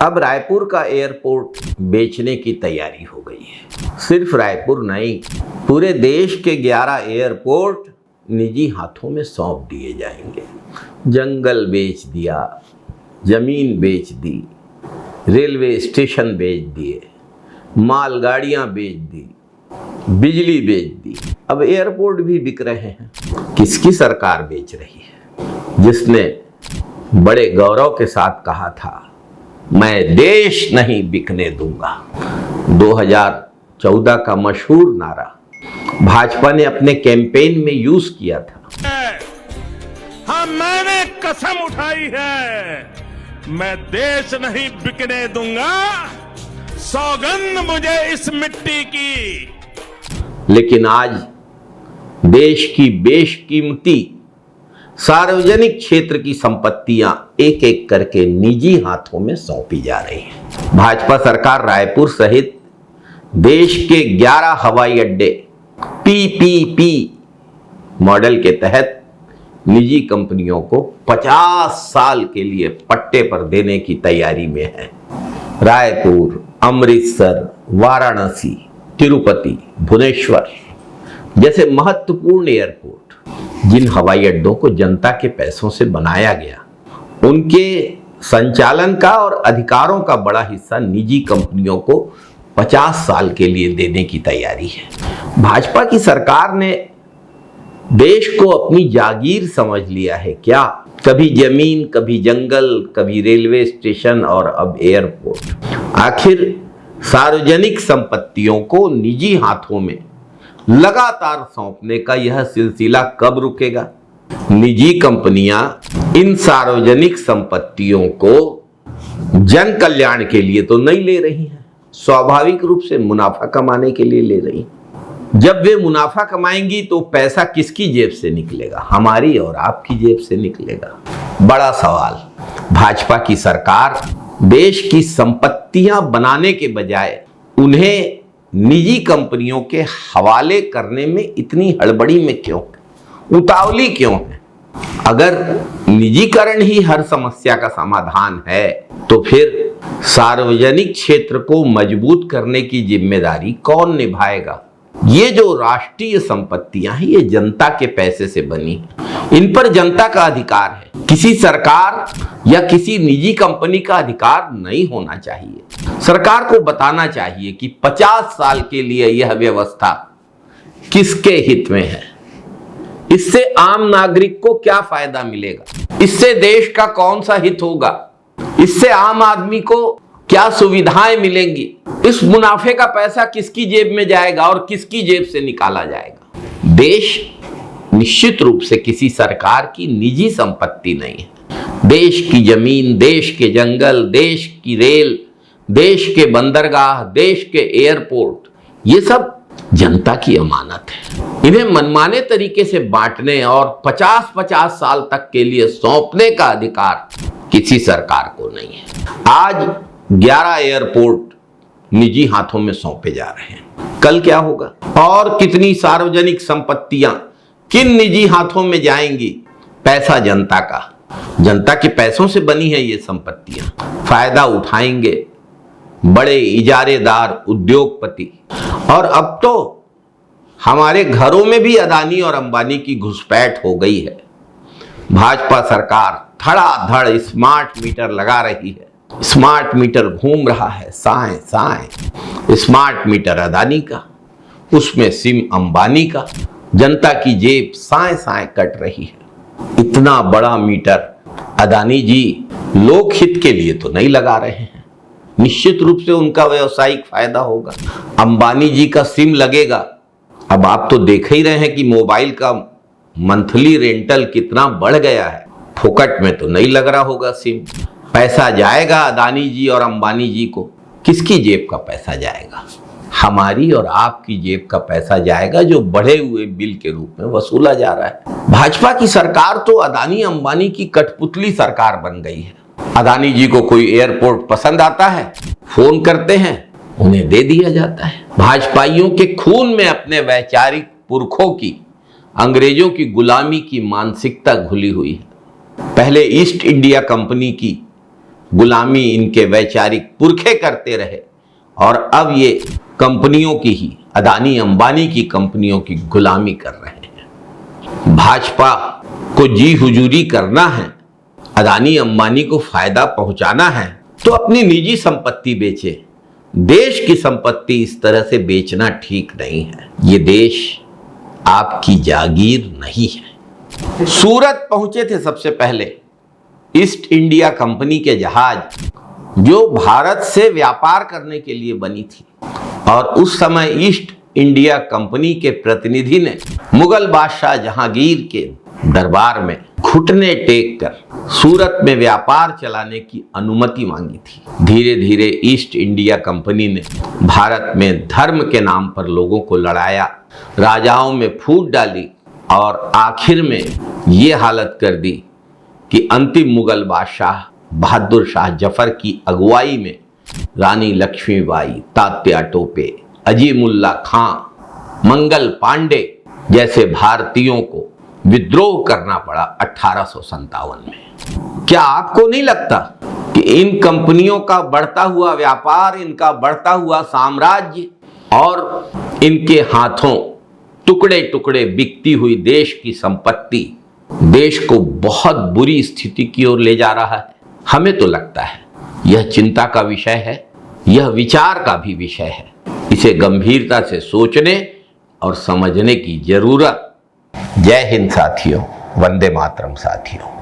अब रायपुर का एयरपोर्ट बेचने की तैयारी हो गई है। सिर्फ रायपुर नहीं, पूरे देश के 11 एयरपोर्ट निजी हाथों में सौंप दिए जाएंगे। जंगल बेच दिया, जमीन बेच दी, रेलवे स्टेशन बेच दिए, मालगाड़ियां बेच दी, बिजली बेच दी, अब एयरपोर्ट भी बिक रहे हैं। किसकी सरकार बेच रही है? जिसने बड़े गौरव के साथ कहा था, मैं देश नहीं बिकने दूंगा। 2014 का मशहूर नारा भाजपा ने अपने कैंपेन में यूज किया था। हाँ, मैंने कसम उठाई है, मैं देश नहीं बिकने दूंगा, सौगंध मुझे इस मिट्टी की। लेकिन आज देश की बेशकीमती सार्वजनिक क्षेत्र की संपत्तियां एक एक करके निजी हाथों में सौंपी जा रही हैं। भाजपा सरकार रायपुर सहित देश के 11 हवाई अड्डे पीपीपी मॉडल के तहत निजी कंपनियों को 50 साल के लिए पट्टे पर देने की तैयारी में है। रायपुर, अमृतसर, वाराणसी, तिरुपति, भुवनेश्वर जैसे महत्वपूर्ण एयरपोर्ट, जिन हवाई अड्डों को जनता के पैसों से बनाया गया, उनके संचालन का और अधिकारों का बड़ा हिस्सा निजी कंपनियों को 50 साल के लिए देने की तैयारी है। भाजपा की सरकार ने देश को अपनी जागीर समझ लिया है क्या? कभी जमीन, कभी जंगल, कभी रेलवे स्टेशन और अब एयरपोर्ट। आखिर सार्वजनिक संपत्तियों को निजी हाथों में लगातार सौंपने का यह सिलसिला कब रुकेगा? निजी कंपनियां इन सार्वजनिक संपत्तियों को जन कल्याण के लिए तो नहीं ले रही हैं, स्वाभाविक रूप से मुनाफा कमाने के लिए ले रही हैं। जब वे मुनाफा कमाएंगी तो पैसा किसकी जेब से निकलेगा? हमारी और आपकी जेब से निकलेगा। बड़ा सवाल, भाजपा की सरकार देश की संपत्तियां बनाने के बजाय उन्हें निजी कंपनियों के हवाले करने में इतनी हड़बड़ी में क्यों, उतावली क्यों है? अगर निजीकरण ही हर समस्या का समाधान है तो फिर सार्वजनिक क्षेत्र को मजबूत करने की जिम्मेदारी कौन निभाएगा? ये जो राष्ट्रीय संपत्तियां हैं, ये जनता के पैसे से बनी हैं। इन पर जनता का अधिकार है, किसी सरकार या किसी निजी कंपनी का अधिकार नहीं होना चाहिए। सरकार को बताना चाहिए कि 50 साल के लिए यह व्यवस्था किसके हित में है, इससे आम नागरिक को क्या फायदा मिलेगा, इससे देश का कौन सा हित होगा, इससे आम आदमी को क्या सुविधाएं मिलेंगी, इस मुनाफे का पैसा किसकी जेब में जाएगा और किसकी जेब से निकाला जाएगा। देश निश्चित रूप से किसी सरकार की निजी संपत्ति नहीं है। देश की जमीन, देश के जंगल, देश की रेल, देश के बंदरगाह, देश के एयरपोर्ट, ये सब जनता की अमानत है। इन्हें मनमाने तरीके से बांटने और 50-50 साल तक के लिए सौंपने का अधिकार किसी सरकार को नहीं है। आज 11 एयरपोर्ट निजी हाथों में सौंपे जा रहे हैं, कल क्या होगा? और कितनी सार्वजनिक संपत्तियां किन निजी हाथों में जाएंगी? पैसा जनता का, जनता के पैसों से बनी है ये संपत्तियां। फायदा उठाएंगे बड़े इजारेदार, उद्योगपति। और अब तो हमारे घरों में भी अदानी और अंबानी की घुसपैठ हो गई है। भाजपा सरकार धड़ाधड़ स्मार्ट मीटर लगा रही है। स्मार्ट मीटर घूम रहा है साए साए। स्मार्ट मीटर अदानी का, उसमें सिम अंबानी का, जनता की जेब साए साए कट रही है। इतना बड़ा मीटर अदानी जी लोकहित के लिए तो नहीं लगा रहे हैं, निश्चित रूप से उनका व्यावसायिक फायदा होगा। अंबानी जी का सिम लगेगा। अब आप तो देख ही रहे हैं कि मोबाइल का मंथली रेंटल कितना बढ़ गया है। फोकट में तो नहीं लग रहा होगा सिम। पैसा जाएगा अदानी जी और अंबानी जी को। किसकी जेब का पैसा जाएगा? हमारी और आपकी जेब का पैसा जाएगा, जो बढ़े हुए बिल के रूप में वसूला जा रहा है। भाजपा की सरकार तो अदानी अंबानी की कठपुतली सरकार बन गई है। अदानी जी को कोई एयरपोर्ट पसंद आता है, फोन करते हैं, उन्हें दे दिया जाता है। भाजपाइयों के खून में अपने वैचारिक पुरखों की, अंग्रेजों की गुलामी की मानसिकता घुली हुई है। पहले ईस्ट इंडिया कंपनी की गुलामी इनके वैचारिक पुरखे करते रहे और अब ये कंपनियों की ही, अदानी अंबानी की कंपनियों की गुलामी कर रहे हैं। भाजपा को जी हुजूरी करना है, अदानी अंबानी को फायदा पहुंचाना है तो अपनी निजी संपत्ति बेचे। देश की संपत्ति इस तरह से बेचना ठीक नहीं है। ये देश आपकी जागीर नहीं है। सूरत पहुंचे थे सबसे पहले ईस्ट इंडिया कंपनी के जहाज, जो भारत से व्यापार करने के लिए बनी थी, और उस समय ईस्ट इंडिया कंपनी के प्रतिनिधि ने मुगल बादशाह जहांगीर के दरबार में घुटने टेक कर सूरत में व्यापार चलाने की अनुमति मांगी थी। धीरे धीरे ईस्ट इंडिया कंपनी ने भारत में धर्म के नाम पर लोगों को लड़ाया, राजाओं में फूट डाली और आखिर में ये हालत कर दी कि अंतिम मुगल बादशाह बहादुर शाह जफर की अगुवाई में रानी लक्ष्मीबाई, तात्या टोपे, अजीमुल्ला खां, मंगल पांडे जैसे भारतीयों को विद्रोह करना पड़ा 1857 में। क्या आपको नहीं लगता कि इन कंपनियों का बढ़ता हुआ व्यापार, इनका बढ़ता हुआ साम्राज्य और इनके हाथों टुकड़े टुकड़े बिकती हुई देश की संपत्ति देश को बहुत बुरी स्थिति की ओर ले जा रहा है? हमें तो लगता है यह चिंता का विषय है, यह विचार का भी विषय है। इसे गंभीरता से सोचने और समझने की जरूरत। जय हिंद साथियों, वंदे मातरम साथियों।